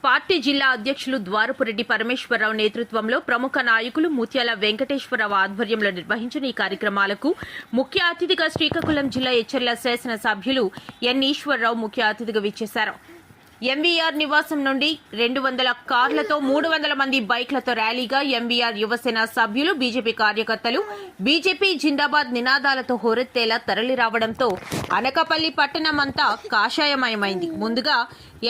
Party జిల్లా అధ్యక్షులు ద్వారపురెడ్డి పరమేశ్వరరావు నేతృత్వంలో ప్రముఖ నాయకులు ముత్యాల వెంకటేశ్వరరావు ఆధ్వర్యంలో నిర్వహించిన ఈ కార్యక్రమాలకు ముఖ్య అతిథిగా శ్రీకాకుళం జిల్లా ఎచ్చెర్ల శాసన సభ్యులు ఎన్ ఈశ్వరరావు ముఖ్య అతిథిగా విచ్చేశారు. ఎంవీఆర్ నివాసం నుండి 200 కార్లతో 300 మంది బైక్లతో ర్యాలీగా ఎంవీఆర్ యువసేన సభ్యులు, బీజేపీ కార్యకర్తలు బీజేపీ జిందాబాద్ నినాదాలతో హోరెత్తేలా తరలి రావడంతో అనకాపల్లి పట్టణమంతా కాషాయమయమైంది. ముందుగా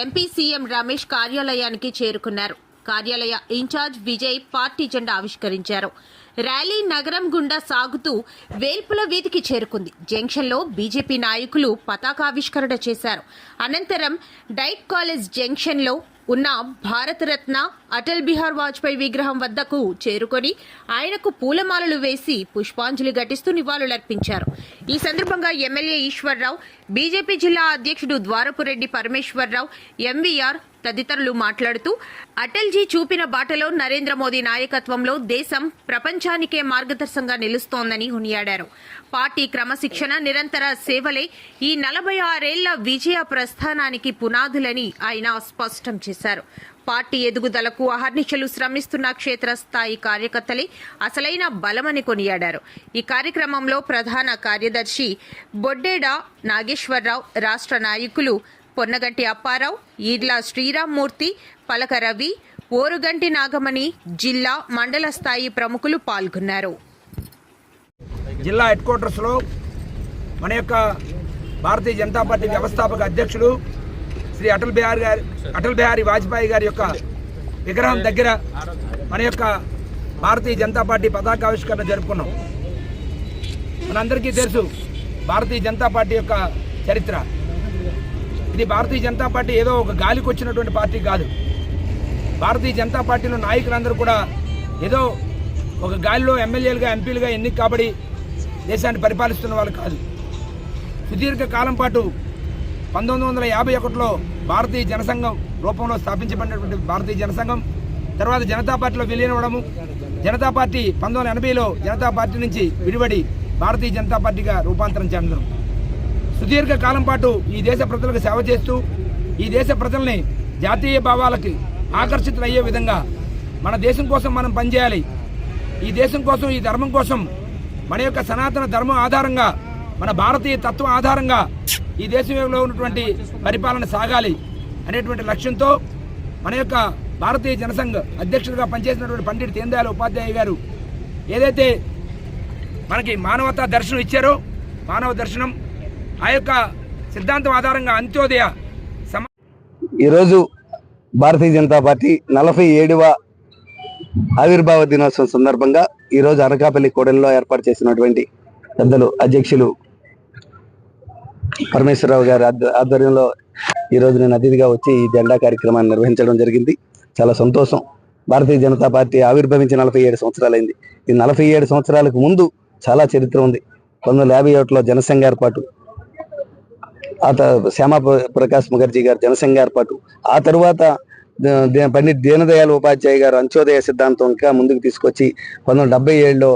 ఎంపీ సీఎం రమేష్ కార్యాలయానికి చేరుకున్నారు. కార్యాలయ ఇన్ఛార్జ్ విజయ్ పార్టీ జెండా ఆవిష్కరించారు. ర్యాలీ నగరం గుండా సాగుతూ వేల్పుల వీధికి చేరుకుంది. జంక్షన్లో బీజేపీ నాయకులు పతాకావిష్కరణ చేశారు. అనంతరం డైట్ కాలేజ్ జంక్షన్లో ఉన్న భారతరత్న అటల్ బిహారీ వాజ్పేయి విగ్రహం వద్దకు చేరుకొని ఆయనకు పూలమాలలు వేసి పుష్పాంజలి ఘటిస్తూ నివాళులర్పించారు. ఈ సందర్భంగా ఎమ్మెల్యే ఈశ్వరరావు, బీజేపీ జిల్లా అధ్యక్షుడు ద్వారపురెడ్డి పరమేశ్వరరావు, ఎంవీఆర్ తదితరులు మాట్లాడుతూ అటల్జీ చూపిన బాటలో నరేంద్ర మోదీ నాయకత్వంలో దేశం ప్రపంచానికే మార్గదర్శకంగా నిలుస్తోందని కొనియాడారు. పార్టీ క్రమశిక్షణ, నిరంతర సేవలే ఈ 46 ఏళ్ల విజయ ప్రస్థానానికి పునాదులని ఆయన స్పష్టం చేశారు. పార్టీ ఎదుగుదలకు అహర్నిశలు శ్రమిస్తున్న క్షేత్రస్థాయి కార్యకర్తలే అసలైన బలమని కొనియాడారు. ఈ కార్యక్రమంలో ప్రధాన కార్యదర్శి బొడ్డేడ నాగేశ్వరరావు, రాష్ట్ర నాయకులు పొన్నగంటి అప్పారావు, ఈడ్ల శ్రీరామ్మూర్తి, పలక రవి, ఓరుగంటి నాగమణి, జిల్లా మండల స్థాయి ప్రముఖులు పాల్గొన్నారు. జిల్లా హెడ్ క్వార్టర్స్లో మన యొక్క భారతీయ జనతా పార్టీ వ్యవస్థాపక అధ్యక్షుడు శ్రీ అటల్ బిహారీ వాజ్పేయి గారి యొక్క విగ్రహం దగ్గర మన యొక్క భారతీయ జనతా పార్టీ పతాకావిష్కరణ జరుపుకున్నాం. మనందరికీ తెలుసు భారతీయ జనతా పార్టీ యొక్క చరిత్ర. ఇది భారతీయ జనతా పార్టీ ఏదో ఒక గాలికి వచ్చినటువంటి పార్టీ కాదు. భారతీయ జనతా పార్టీలో నాయకులందరూ కూడా ఏదో ఒక గాలిలో ఎమ్మెల్యేలుగా, ఎంపీలుగా ఎన్నిక కాబడి దేశాన్ని పరిపాలిస్తున్న వాళ్ళు కాదు. సుదీర్ఘ కాలం పాటు 1951లో భారతీయ జనసంఘం రూపంలో స్థాపించబడినటువంటి భారతీయ జనసంఘం తర్వాత జనతా పార్టీలో విలీనమవడము, జనతా పార్టీ 1980లో జనతా పార్టీ నుంచి విడిపడి భారతీయ జనతా పార్టీగా రూపాంతరం చెందడం, సుదీర్ఘ కాలం పాటు ఈ దేశ ప్రజలకు సేవ చేస్తూ ఈ దేశ ప్రజల్ని జాతీయ భావాలకి ఆకర్షితులయ్యే విధంగా మన దేశం కోసం మనం పనిచేయాలి, ఈ దేశం కోసం, ఈ ధర్మం కోసం, మన యొక్క సనాతన ధర్మం ఆధారంగా, మన భారతీయ తత్వం ఆధారంగా ఈ దేశంలో ఉన్నటువంటి పరిపాలన సాగాలి అనేటువంటి లక్ష్యంతో మన యొక్క భారతీయ జనసంఘ్ అధ్యక్షుడిగా పనిచేసినటువంటి పండిట్ దీన్ దయాళ్ ఉపాధ్యాయ గారు ఏదైతే మనకి మానవతా దర్శనం ఇచ్చారో, మానవ దర్శనం, ఆ యొక్క సిద్ధాంతం ఆధారంగా అంత్యోదయ ఈరోజు భారతీయ జనతా పార్టీ 47వ ఆవిర్భావ దినోత్సవం సందర్భంగా ఈరోజు అనకాపల్లి కూడలిలో ఏర్పాటు చేసినటువంటి పెద్దలు అధ్యక్షులు పరమేశ్వరరావు గారి ఆధ్వర్యంలో ఈరోజు నేను అతిథిగా వచ్చి ఈ జెండా కార్యక్రమాన్ని నిర్వహించడం జరిగింది. చాలా సంతోషం. భారతీయ జనతా పార్టీ ఆవిర్భవించి 47 సంవత్సరాలైంది. ఈ 47 సంవత్సరాలకు ముందు చాలా చరిత్ర ఉంది. 1951లో జనసంఘ ఏర్పాటు, శ్యామా ప్రకాష్ ముఖర్జీ గారు జనసంఘ ఏర్పాటు, ఆ తరువాత పండిట్ దీన్ దయాళ్ ఉపాధ్యాయ గారు అంత్యోదయ సిద్ధాంతం ఇంకా ముందుకు తీసుకొచ్చి 1977లో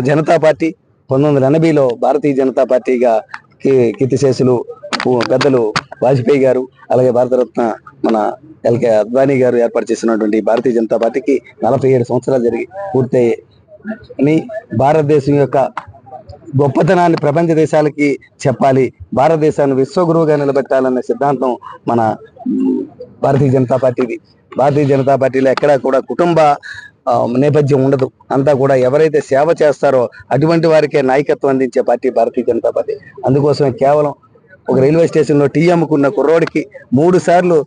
జనతా పార్టీ, 1980లో భారతీయ జనతా పార్టీగా కీర్తిశేషులు పెద్దలు వాజ్పేయి గారు, అలాగే భారతరత్న మన ఎల్కే అద్వానీ గారు ఏర్పాటు చేసినటువంటి భారతీయ జనతా పార్టీకి 47 సంవత్సరాలు జరిగి పూర్తయ్యి భారతదేశం యొక్క గొప్పతనాన్ని ప్రపంచ దేశాలకి చెప్పాలి, భారతదేశాన్ని విశ్వగురువుగా నిలబెట్టాలనే సిద్ధాంతం మన భారతీయ జనతా పార్టీది. భారతీయ జనతా పార్టీలో ఎక్కడా కూడా కుటుంబ నేపథ్యం ఉండదు. అంతా కూడా ఎవరైతే సేవ చేస్తారో అటువంటి వారికే నాయకత్వం అందించే పార్టీ భారతీయ జనతా పార్టీ. అందుకోసమే కేవలం ఒక రైల్వే స్టేషన్లో టీ అమ్ముకున్న కుర్రోడికి 3 సార్లు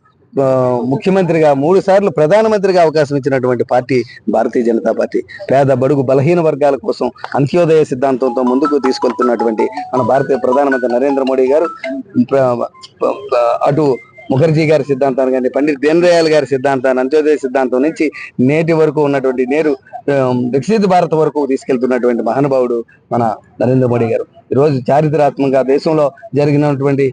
ముఖ్యమంత్రిగా, 3 సార్లు ప్రధానమంత్రిగా అవకాశం ఇచ్చినటువంటి పార్టీ భారతీయ జనతా పార్టీ. పేద బడుగు బలహీన వర్గాల కోసం అంత్యోదయ సిద్ధాంతంతో ముందుకు తీసుకెళ్తున్నటువంటి మన భారతీయ ప్రధానమంత్రి నరేంద్ర మోడీ గారు అటు ముఖర్జీ గారి సిద్ధాంతాన్ని కానీ, పండిట్ దీన్ దయాళ్ గారి సిద్ధాంతాన్ని, అంత్యోదయ సిద్ధాంతం నుంచి నేటి వరకు ఉన్నటువంటి వికసిత భారత్ వరకు తీసుకెళ్తున్నటువంటి మహానుభావుడు మన నరేంద్ర మోడీ గారు. ఈరోజు చారిత్రాత్మకంగా దేశంలో జరిగినటువంటి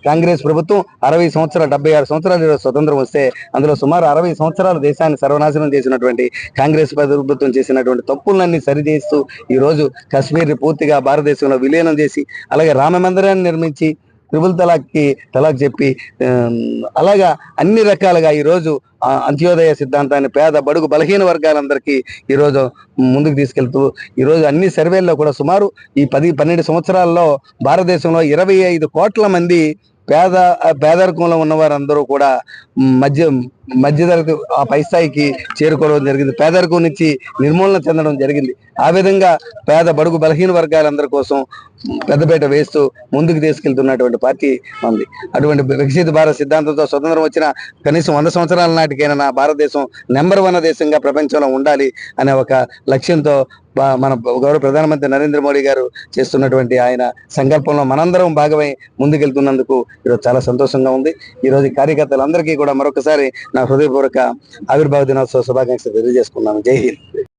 కాంగ్రెస్ ప్రభుత్వం 60 సంవత్సరాలు, 76 సంవత్సరాలు ఈరోజు స్వతంత్రం వస్తే అందులో సుమారు 60 సంవత్సరాలు దేశాన్ని సర్వనాశనం చేసినటువంటి కాంగ్రెస్ ప్రభుత్వం చేసినటువంటి తప్పులన్నీ సరిచేస్తూ ఈరోజు కాశ్మీర్ని పూర్తిగా భారతదేశంలో విలీనం చేసి, అలాగే రామ మందిరాన్ని నిర్మించి ట్రిపుల్ తలాక్ చెప్పి అలాగా అన్ని రకాలుగా ఈరోజు అంత్యోదయ సిద్ధాంతాన్ని పేద బడుగు బలహీన వర్గాలందరికీ ఈరోజు ముందుకు తీసుకెళ్తూ ఈరోజు అన్ని సర్వేల్లో కూడా సుమారు ఈ 10-12 సంవత్సరాల్లో భారతదేశంలో 25 కోట్ల మంది పేదరికంలో ఉన్న వారందరూ కూడా మధ్యతరగతి ఆ పై స్థాయికి చేరుకోవడం జరిగింది. పేదరికం నుంచి నిర్మూలన చెందడం జరిగింది. ఆ విధంగా పేద బడుగు బలహీన వర్గాలందరి కోసం పెద్దపీట వేస్తూ ముందుకు తీసుకెళ్తున్నటువంటి పార్టీ ఉంది. అటువంటి వికసిత భారత్ సిద్ధాంతంతో స్వతంత్రం వచ్చిన కనీసం 100 సంవత్సరాల నాటికైనా నా భారతదేశం నెంబర్ 1 దేశంగా ప్రపంచంలో ఉండాలి అనే ఒక లక్ష్యంతో మన గౌరవ ప్రధానమంత్రి నరేంద్ర మోడీ గారు చేస్తున్నటువంటి ఆయన సంకల్పంలో మనందరం భాగమై ముందుకెళ్తున్నందుకు ఈరోజు చాలా సంతోషంగా ఉంది. ఈరోజు కార్యకర్తలందరికీ కూడా మరొకసారి నా హృదయపూర్వక ఆవిర్భావ దినోత్సవ శుభాకాంక్షలు తెలియజేసుకున్నాను. జై హింద్.